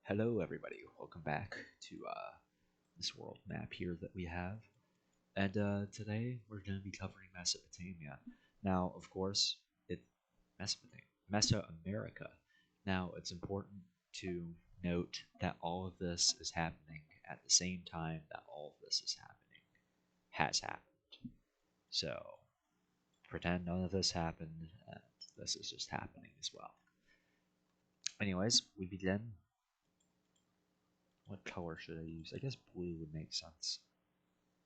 Hello, everybody. Welcome back to this world map here that we have. And today we're going to be covering Mesopotamia. Now, of course, it's Mesoamerica. Now, it's important to note that all of this is happening at the same time that all of this is happening, has happened. So, pretend none of this happened, and this is just happening as well. Anyways, we begin. What color should I use? I guess blue would make sense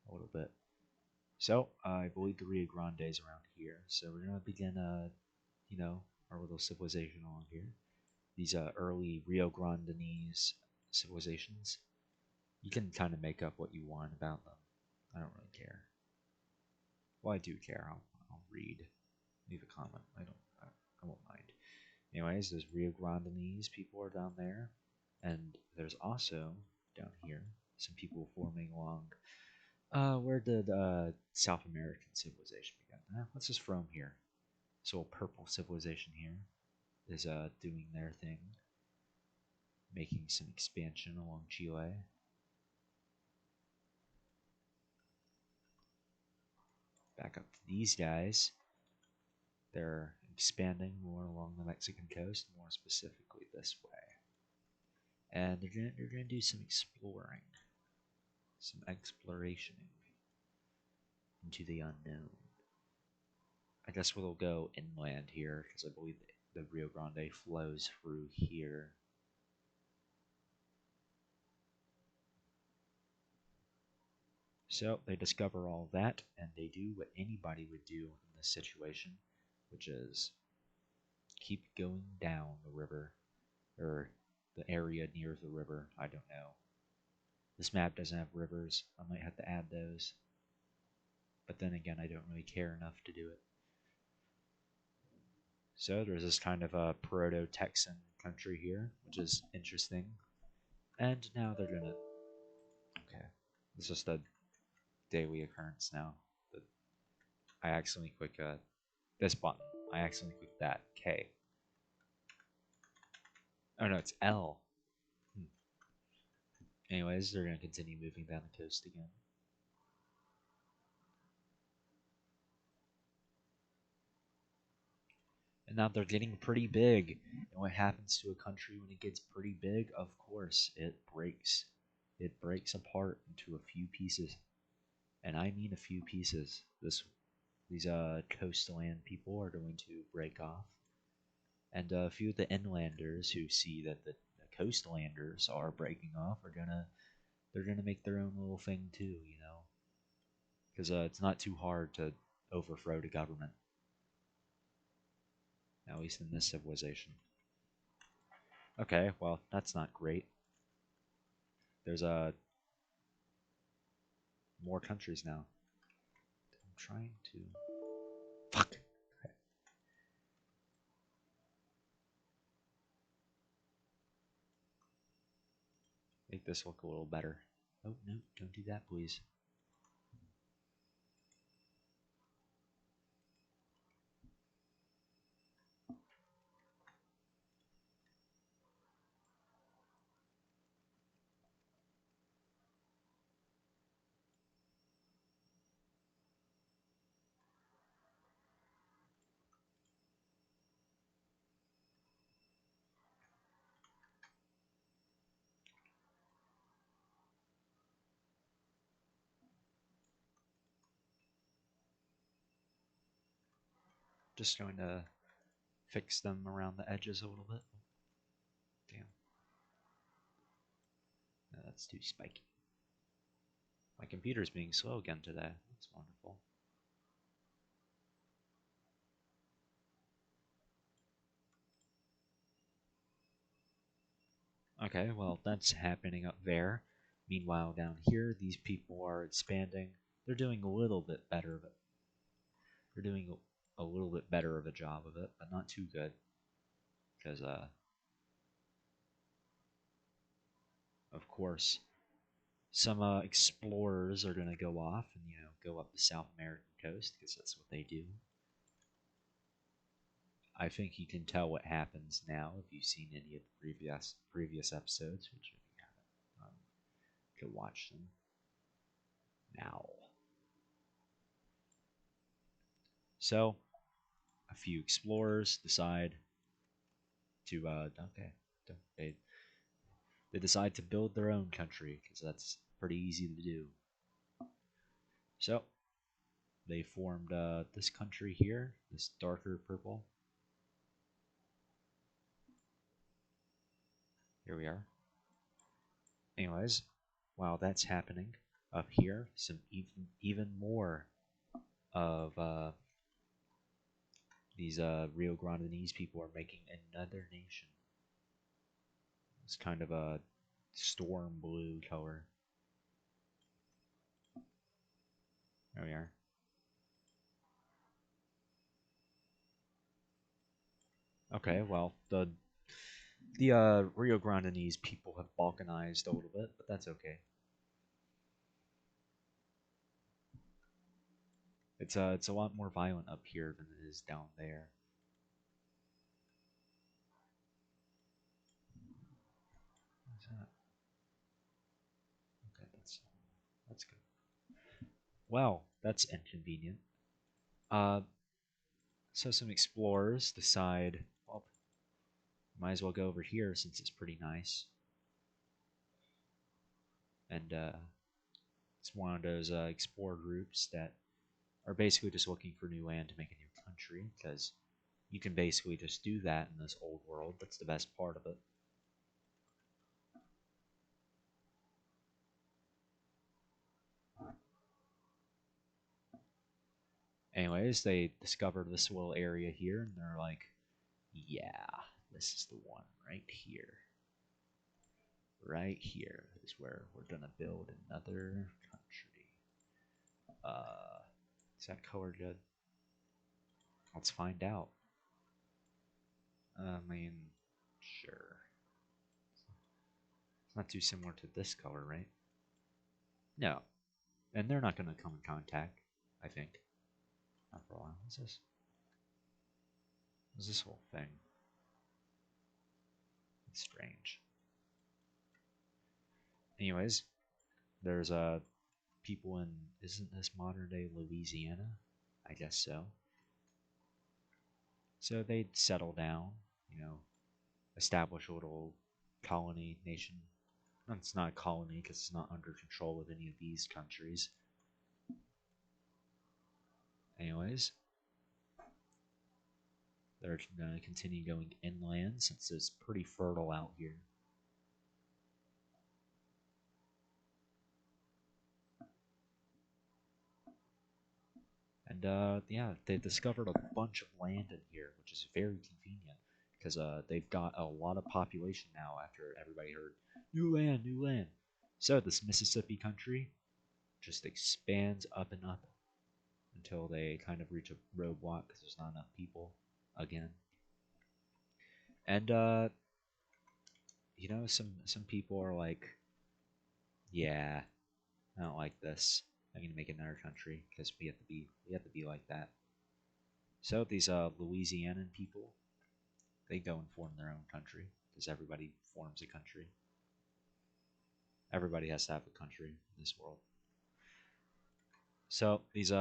a little bit. So I believe the Rio Grande is around here. So we're gonna begin, our little civilization along here. These early Rio Grandenese civilizations. You can kind of make up what you want about them. I don't really care. Well, I do care. I'll read. Leave a comment. I won't mind. Anyways, there's Rio Grandenese people are down there, and there's also down here some people forming along. Where did South American civilization begin? What's this from here? This little purple civilization here is doing their thing, making some expansion along Chile. Back up to these guys. They're expanding more along the Mexican coast, more specifically this way. And they're gonna do some exploring, some exploration into the unknown. I guess we'll go inland here because I believe the Rio Grande flows through here. So they discover all that, and they do what anybody would do in this situation, which is keep going down the river, or the area near the river. I don't know. This map doesn't have rivers. I might have to add those. But then again, I don't really care enough to do it. So there's this kind of a proto-Texan country here, which is interesting. And now they're gonna. Okay, it's just a daily occurrence now. I accidentally click this button. I accidentally clicked that. K. Oh no, it's L. Hmm. Anyways, they're gonna continue moving down the coast again. And now they're getting pretty big. And what happens to a country when it gets pretty big? Of course, it breaks. It breaks apart into a few pieces. And I mean a few pieces. These coastland people are going to break off. And a few of the inlanders who see that the coastlanders are breaking off are they're gonna make their own little thing too, because it's not too hard to overthrow the government, at least in this civilization. Okay, well that's not great. There's more countries now. I'm trying to fuck. Okay. Make this look a little better. Oh no, don't do that, please. Just going to fix them around the edges a little bit. Damn. No, that's too spiky. My computer's being slow again today. That's wonderful. Okay, well, that's happening up there. Meanwhile, down here, these people are expanding. They're doing a little bit better of it. They're doing a little bit better of a job of it, but not too good. Because, of course, some explorers are going to go off and, go up the South American coast, because that's what they do. I think you can tell what happens now if you've seen any of the previous episodes, which if you haven't, go watch them now. So, a few explorers decide to okay, they decide to build their own country because that's pretty easy to do. So they formed this country here, this darker purple. Here we are. Anyways, while that's happening, up here, some even more of these Rio Grandenese people are making another nation. It's kind of a storm blue color. There we are. Okay, well the Rio Grandenese people have balkanized a little bit, but that's okay. It's a lot more violent up here than it is down there. What's that? Okay, that's good. Well, that's inconvenient. Uh, so some explorers decide, well, might as well go over here since it's pretty nice. And it's one of those explorer groups that are basically just looking for new land to make a new country because you can basically just do that in this old world. That's the best part of it. Anyways, they discovered this little area here and they're like, yeah, this is the one right here. Right here is where we're gonna build another country. Uh, is that color good? Let's find out. I mean, sure. It's not too similar to this color, right? No. And they're not gonna come in contact, I think. Not for a while. What's this? What's this whole thing? It's strange. Anyways, there's people in, isn't this modern day Louisiana? I guess so. So they'd settle down, you know, establish a little colony nation. It's not a colony because it's not under control of any of these countries. Anyways, they're going to continue going inland since it's pretty fertile out here. And yeah, they discovered a bunch of land in here, which is very convenient because they've got a lot of population now after everybody heard new land, new land. So this Mississippi country just expands up and up until they kind of reach a roadblock because there's not enough people again. And some people are like, yeah, I don't like this. I'm gonna make another country because we have to be like that. So these Louisianan people, they go and form their own country because everybody forms a country. Everybody has to have a country in this world. So these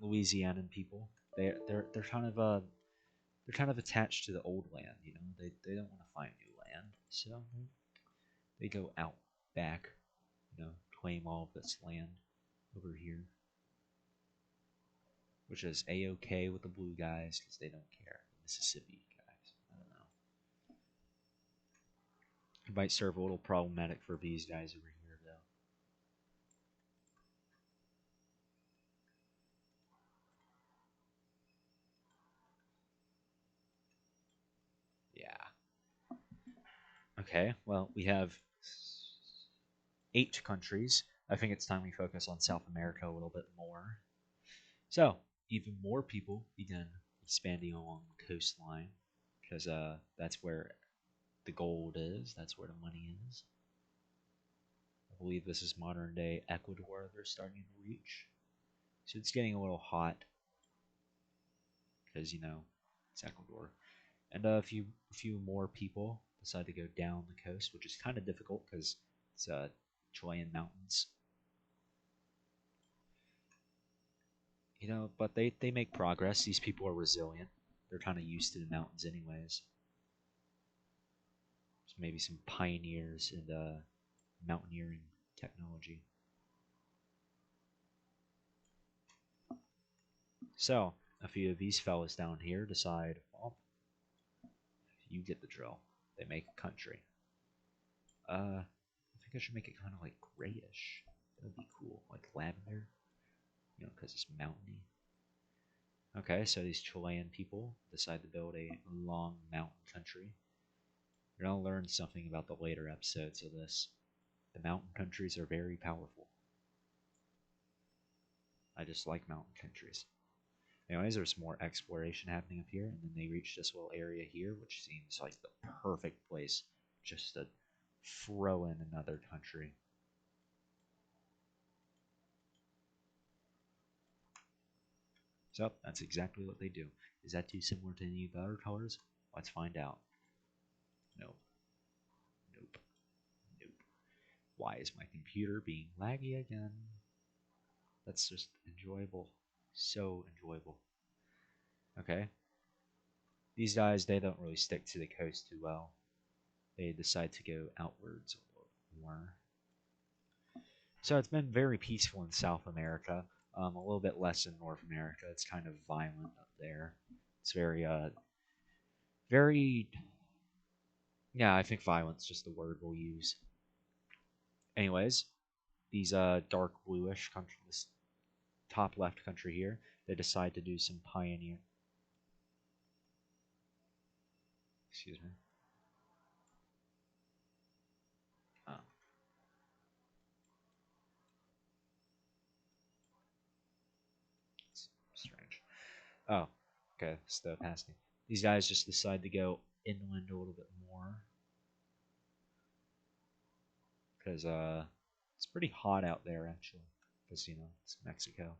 Louisianan people, they're kind of attached to the old land. They don't want to find new land, so they go out back, claim all of this land over here, which is a-okay with the blue guys because they don't care. The Mississippi guys, I don't know. It might serve a little problematic for these guys over here, though. Yeah. Okay, well, we have 8 countries. I think it's time we focus on South America a little bit more. So, even more people began expanding along the coastline because that's where the gold is, that's where the money is. I believe this is modern day Ecuador they're starting to reach. So it's getting a little hot because, it's Ecuador. And a few more people decide to go down the coast, which is kind of difficult because it's Chilean mountains. You know, but they make progress. These people are resilient. They're kind of used to the mountains, anyways. So maybe some pioneers in the mountaineering technology. So a few of these fellas down here decide, well, you get the drill. They make a country. I think I should make it kind of like grayish. That would be cool, like lavender, you know, because it's mountainy. Okay, so these Chilean people decide to build a long mountain country. You're gonna learn something about the later episodes of this. The mountain countries are very powerful. I just like mountain countries. Anyways, there's more exploration happening up here, and then they reach this little area here, which seems like the perfect place just to throw in another country. So that's exactly what they do. Is that too similar to any of the other colors? Let's find out. Nope. Nope. Nope. Why is my computer being laggy again? That's just enjoyable. So enjoyable. Okay. These guys, they don't really stick to the coast too well. They decide to go outwards a little more. So it's been very peaceful in South America. A little bit less in North America. It's kind of violent up there. It's very. Yeah, I think violence is just the word we'll use. Anyways, these dark bluish country, this top left country here, they decide to do some pioneer. Excuse me. Oh, it's strange. Oh, okay, still past me. These guys just decide to go inland a little bit more because it's pretty hot out there actually. Because you know it's Mexico.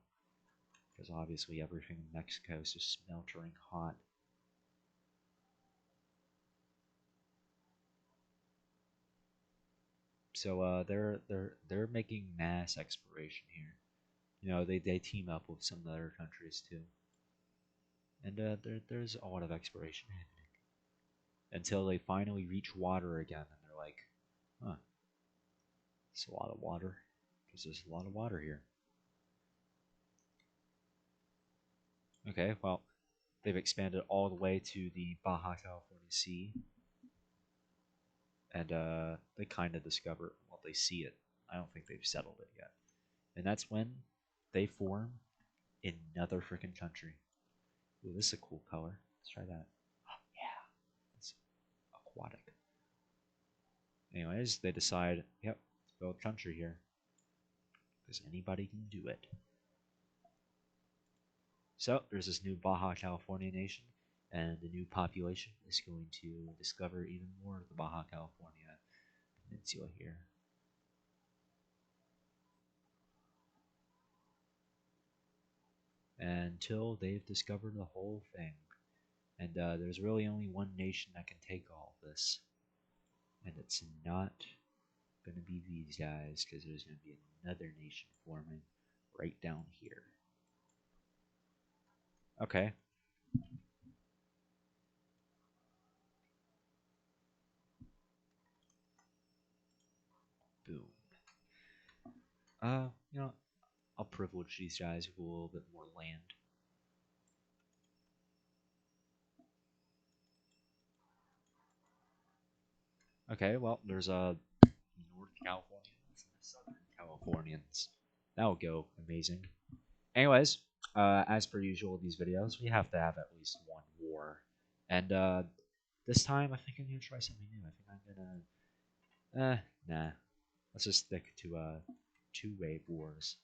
Because obviously everything in Mexico is just smeltering hot. So they're making mass exploration here. You know they team up with some other countries too, and there's a lot of exploration happening until they finally reach water again, and they're like, huh, it's a lot of water because there's a lot of water here. Okay, well they've expanded all the way to the Baja California Sea, and they kind of discover, well, they see it. I don't think they've settled it yet, and that's when they form another freaking country. Ooh, this is a cool color. Let's try that. Oh, yeah, it's aquatic. Anyways, they decide, yep, let's build a country here because anybody can do it. So there's this new Baja California nation, and the new population is going to discover even more of the Baja California peninsula here. Until they've discovered the whole thing. And there's really only one nation that can take all of this. And it's not going to be these guys, because there's going to be another nation forming right down here. Okay. Boom. You know, I'll privilege these guys with a little bit more land. Okay, well, there's North Californians and the Southern Californians. That'll go amazing. Anyways, as per usual with these videos, we have to have at least one war. And this time, I think I'm gonna try something new. I think I'm gonna, nah. Let's just stick to two-way wars.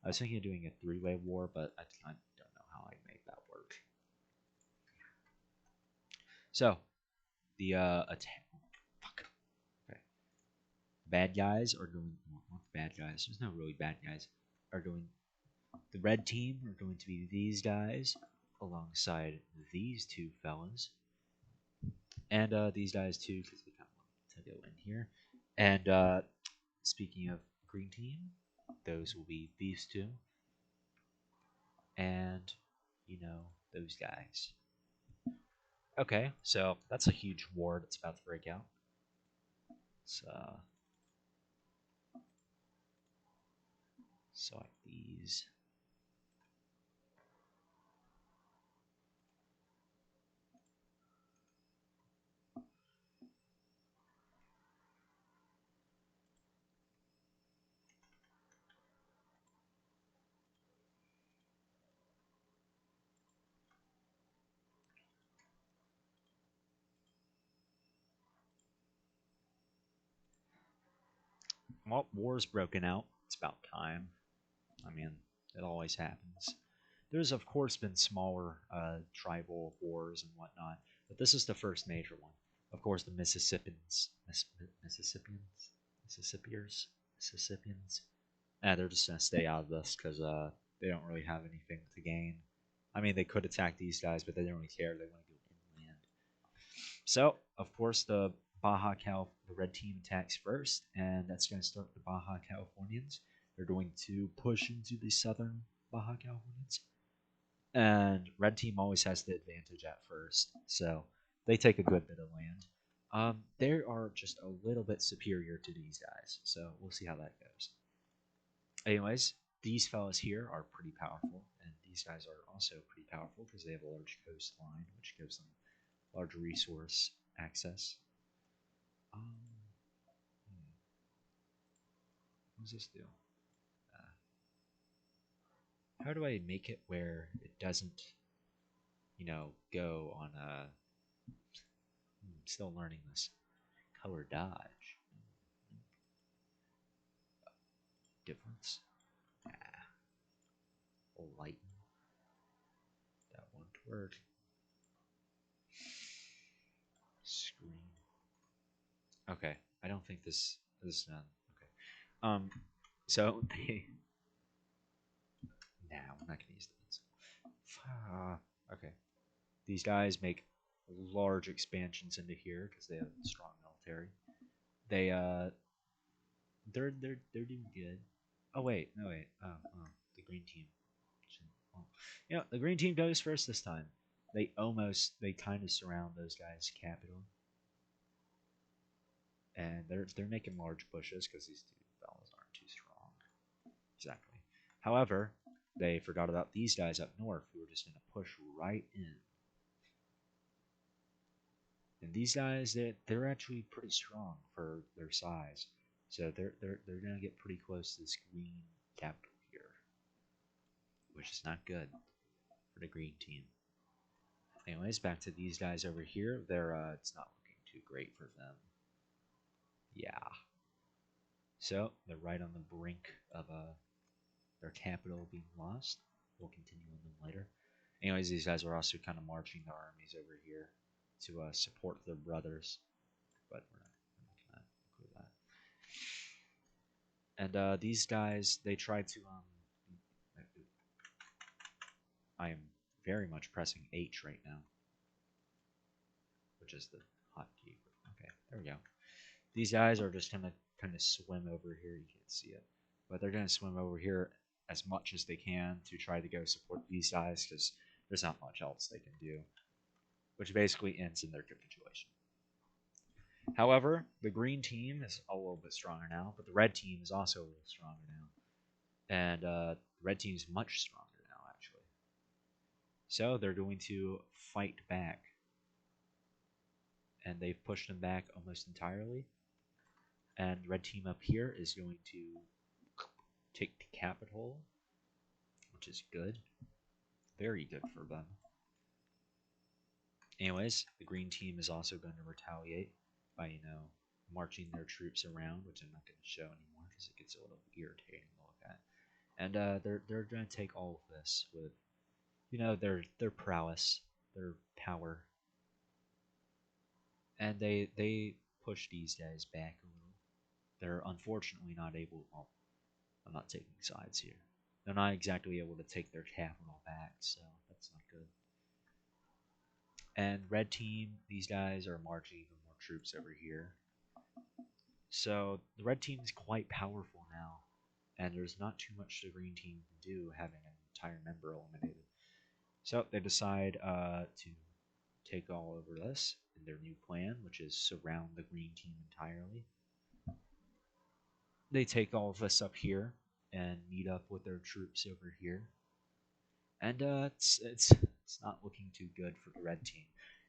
I was thinking of doing a three-way war, but I don't know how I make that work. So the attack. Fuck. Okay. Bad guys are going. Well, not bad guys. There's no really bad guys. Are going. The red team are going to be these guys alongside these two fellas. and these guys too, because we kind of want to go in here. And speaking of green team, those will be these two, and those guys. Okay, so that's a huge war that's about to break out. So select these. Well, war's broken out. It's about time. I mean, it always happens. There's, of course, been smaller tribal wars and whatnot, but this is the first major one. Of course, the Mississippians. They're just going to stay out of this because they don't really have anything to gain. I mean, they could attack these guys, but they don't really care. They want to go inland. So, of course, the red team attacks first, and that's going to start the Baja Californians. They're going to push into the southern Baja Californians, and red team always has the advantage at first, so they take a good bit of land. They are just a little bit superior to these guys, so we'll see how that goes. Anyways, these fellas here are pretty powerful, and these guys are also pretty powerful because they have a large coastline, which gives them large resource access. What does this do? How do I make it where it doesn't, go on a... still learning this. Color dodge. Difference. Lighten. That won't work. Screen. Okay, I don't think this is done. Okay. So nah, we're not gonna use the pencil. Okay. These guys make large expansions into here because they have a strong military. They they're doing good. Oh wait, no wait. The green team. Oh. The green team goes first this time. They kind of surround those guys' capital, and they're making large bushes because these two fellas aren't too strong. Exactly. However, they forgot about these guys up north who were just going to push right in. And these guys, they're actually pretty strong for their size, so they're gonna get pretty close to this green capital here, which is not good for the green team. Anyways, back to these guys over here. It's not looking too great for them. Yeah. So they're right on the brink of their capital being lost. We'll continue on them later. Anyways, these guys are also kind of marching their armies over here to support their brothers, but we're not gonna include that. And these guys, they try to I am very much pressing H right now, which is the hotkey. Okay, there we go. These guys are just gonna kind of swim over here. You can't see it, but they're gonna swim over here as much as they can to try to go support these guys because there's not much else they can do, which basically ends in their capitulation. However, the green team is a little bit stronger now, but the red team is also a little stronger now, and the red team is much stronger now actually. So they're going to fight back, and they've pushed them back almost entirely. And red team up here is going to take the capital, which is good. Very good for them. Anyways, the green team is also going to retaliate by, marching their troops around, which I'm not going to show anymore because it gets a little irritating to look at. And they're going to take all of this with, their prowess, their power, and they push these guys back a little. They're unfortunately not able. Well, I'm not taking sides here. They're not exactly able to take their capital back, so that's not good. And red team, these guys are marching even more troops over here. So the red team is quite powerful now, and there's not too much the green team can do having an entire member eliminated. So they decide to take all over this in their new plan, which is surround the green team entirely. They take all of us up here and meet up with their troops over here, and it's not looking too good for the red team,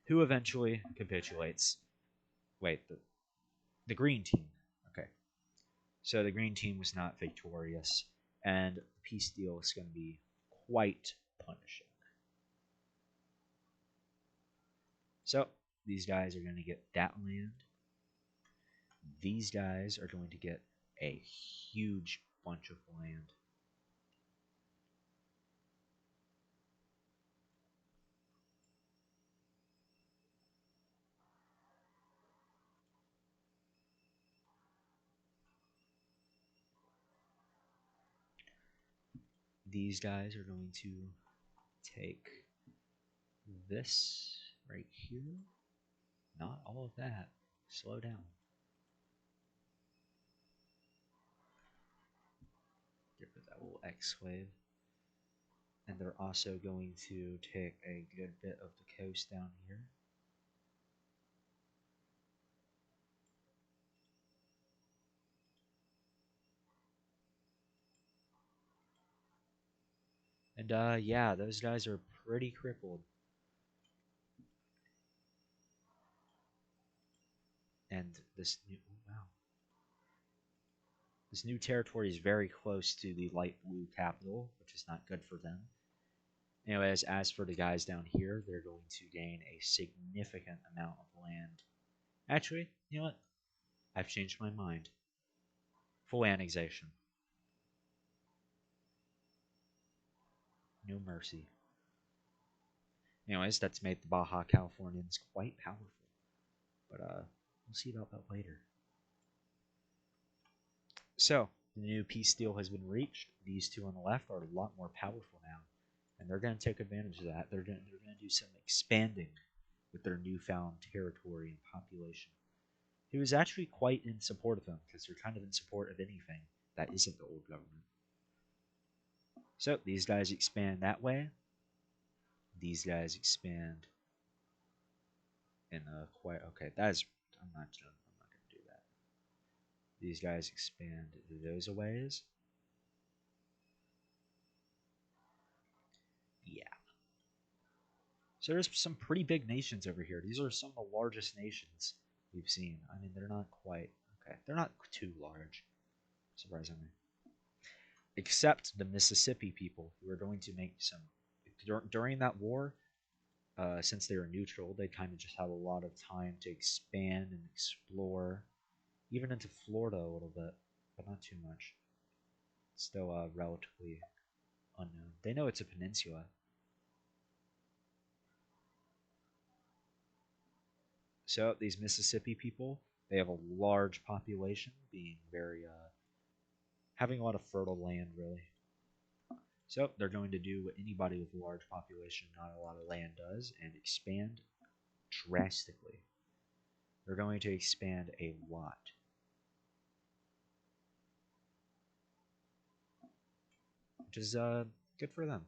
who eventually capitulates. Wait, the green team. Okay, so the green team was not victorious, and the peace deal is going to be quite punishing. So these guys are going to get that land. These guys are going to get a huge bunch of land. These guys are going to take this right here. Not all of that. Slow down. Get rid of that little exclave. And they're also going to take a good bit of the coast down here. And yeah, those guys are pretty crippled. And this new wow. This new territory is very close to the light blue capital, which is not good for them. Anyways, as for the guys down here, they're going to gain a significant amount of land. Actually, you know what? I've changed my mind. Full annexation. No mercy. Anyways, that's made the Baja Californians quite powerful. But we'll see about that later. So, the new peace deal has been reached. These two on the left are a lot more powerful now. And they're going to take advantage of that. They're going to do some expanding with their newfound territory and population. He was actually quite in support of them because they're kind of in support of anything that isn't the old government. So these guys expand that way. These guys expand in a quite okay. That is I'm not going to do that. These guys expand those ways. Yeah. So there's some pretty big nations over here. These are some of the largest nations we've seen. I mean, they're not quite okay. They're not too large, surprisingly. Except the Mississippi people, who are going to make some during that war. Since they were neutral, they kind of just had a lot of time to expand and explore, even into Florida a little bit, but not too much. Still relatively unknown. They know it's a peninsula. So these Mississippi people, they have a large population, being very having a lot of fertile land, really. So they're going to do what anybody with a large population, not a lot of land, does, and expand drastically. They're going to expand a lot. Which is good for them.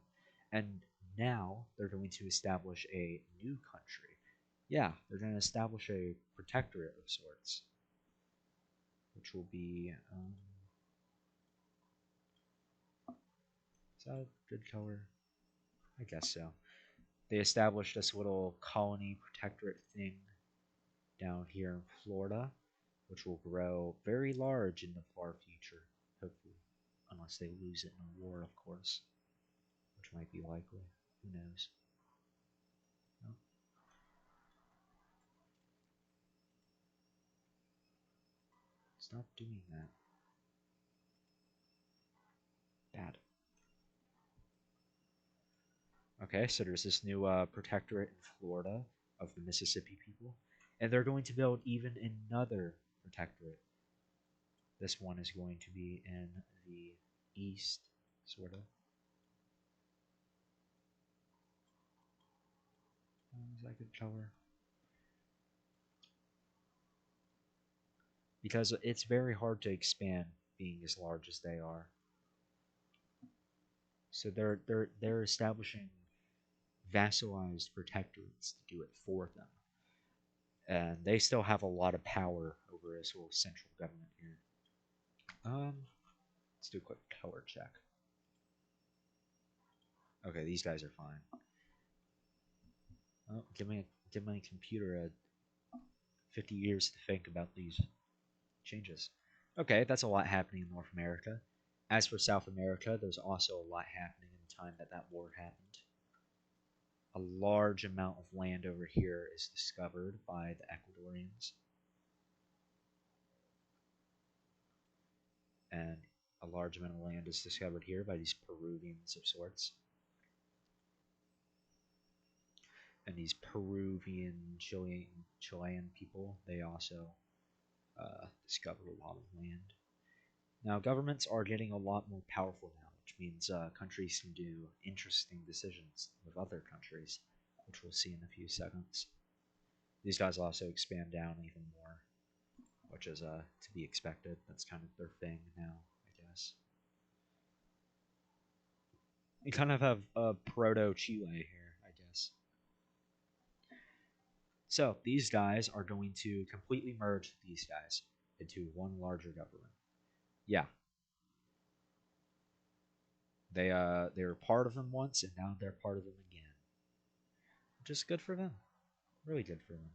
And now they're going to establish a new country. Yeah, they're going to establish a protectorate of sorts, which will be. Is that a good color? I guess so. They established this little colony protectorate thing down here in Florida, which will grow very large in the far future, hopefully. Unless they lose it in a war, of course, which might be likely. Who knows? No? Stop doing that. Bad. Okay, so there's this new protectorate in Florida of the Mississippi people, and they're going to build even another protectorate. This one is going to be in the east, sort of. As I could cover. Because it's very hard to expand being as large as they are. So they're establishing vassalized protectorates to do it for them. And they still have a lot of power over this little central government here. Let's do a quick color check. Okay, these guys are fine. Oh, give my computer a 50 years to think about these changes. Okay, that's a lot happening in North America. As for South America, there's also a lot happening in the time that war happened. A large amount of land over here is discovered by the Ecuadorians, and a large amount of land is discovered here by these Peruvians of sorts. And these Peruvian Chilean people, they also discovered a lot of land. Now, governments are getting a lot more powerful now, which means countries can do interesting decisions with other countries, which we'll see in a few seconds. These guys also expand down even more, which is to be expected. That's kind of their thing now, I guess. You kind of have a proto Chile here, I guess. So these guys are going to completely merge these guys into one larger government. Yeah, they were part of them once, and now they're part of them again. Which is good for them. Really good for them.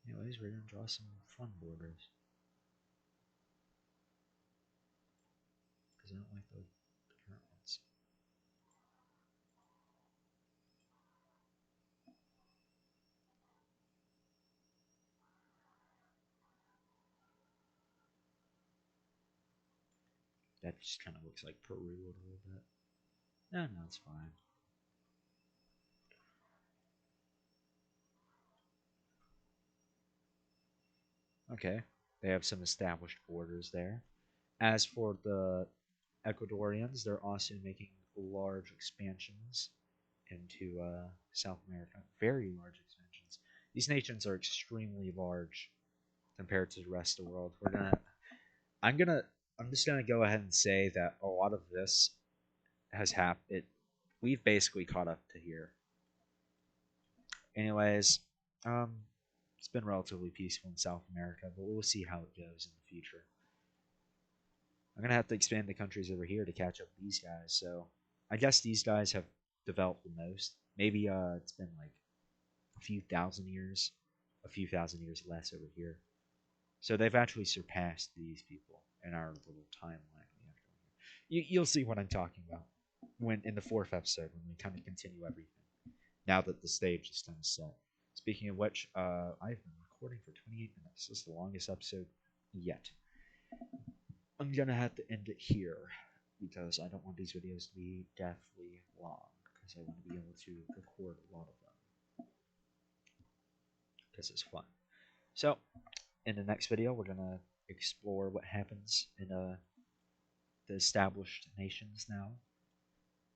Anyways, we're gonna draw some fun borders because I don't like the current ones. That just kind of looks like Peru a little bit. No, no, it's fine. Okay, they have some established borders there. As for the Ecuadorians, they're also making large expansions into South America. Very large expansions. These nations are extremely large compared to the rest of the world. I'm gonna, I'm just gonna go ahead and say that a lot of this has happened. We've basically caught up to here. Anyways, um, it's been relatively peaceful in South America, but we'll see how it goes in the future. I'm gonna have to expand the countries over here to catch up with these guys. So I guess these guys have developed the most. Maybe it's been like a few thousand years less over here. So they've actually surpassed these people in our little timeline. You'll see what I'm talking about when in the fourth episode when we kind of continue everything. Now that the stage is kind of set. Speaking of which, I've been recording for 28 minutes. This is the longest episode yet. I'm gonna have to end it here because I don't want these videos to be deathly long because I want to be able to record a lot of them because it's fun. So, in the next video, we're gonna explore what happens in the established nations now.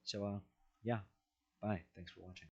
So, yeah, bye. Thanks for watching.